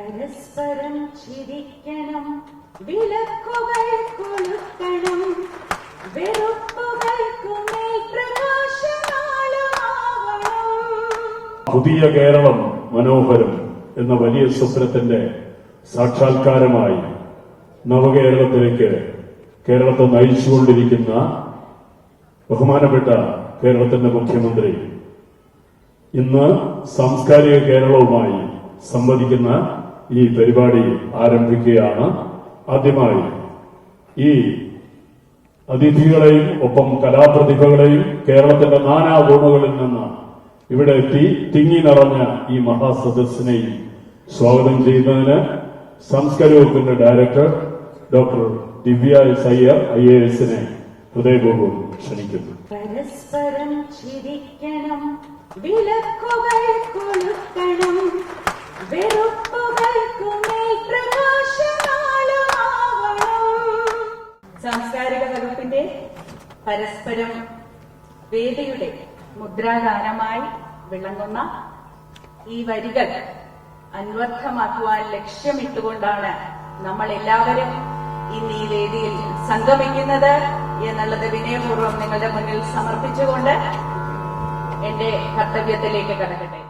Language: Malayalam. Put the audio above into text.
പരസ്പരം ചിരിക്കണം, വിളക്കുകൾ കൊളുത്തണം, വെറുപ്പുകൾക്കുമേൽ പ്രകാശനാളമാവണം. പുതിയ കേരളം മനോഹരം എന്ന വലിയ സ്വപ്നത്തിന്റെ സാക്ഷാത്കാരമായി നവകേരളത്തിലേക്ക് കേരളത്തെ നയിച്ചുകൊണ്ടിരിക്കുന്ന ബഹുമാനപ്പെട്ട കേരളത്തിന്റെ മുഖ്യമന്ത്രി ഇന്ന് സാംസ്കാരിക കേരളവുമായി സംവദിക്കുന്ന ഈ പരിപാടി ആരംഭിക്കുകയാണ്. ആദ്യമായി ഈ അതിഥികളെയും ഒപ്പം കലാപ്രതിഭകളെയും കേരളത്തിന്റെ നാനാകോണുകളിൽ നിന്ന് ഇവിടെ എത്തി തിങ്ങി നിറഞ്ഞ ഈ മഹാസദസ്സിനെയും സ്വാഗതം ചെയ്യുന്നതിന് സംസ്കാര വകുപ്പിന്റെ ഡയറക്ടർ ഡോക്ടർ ദിവ്യ സയ്യർ IAS ഹൃദയപൂർവ്വം ക്ഷണിക്കുന്നു. പരസ്പരം ചിരിക്കണം, വിളക്കുകൾ കൊളുത്തണം, വെറുപ്പുകൾക്കുമേൽ പ്രകാശനാളമാവണം. സാംസ്കാരിക വകുപ്പിന്റെ പരസ്പരം വേദിയുടെ മുദ്രാഗാനമായി വിളങ്ങുന്ന ഈ വരികൾ അന്വർത്ഥമാക്കുവാൻ ലക്ഷ്യമിട്ടുകൊണ്ടാണ് നമ്മൾ എല്ലാവരും ഇന്ന് ഈ വേദിയിൽ സംഗമിക്കുന്നത് എന്നുള്ളത് വിനയപൂർവ്വം നിങ്ങളുടെ മുന്നിൽ സമർപ്പിച്ചുകൊണ്ട് എന്റെ കർത്തവ്യത്തിലേക്ക് കടക്കട്ടെ.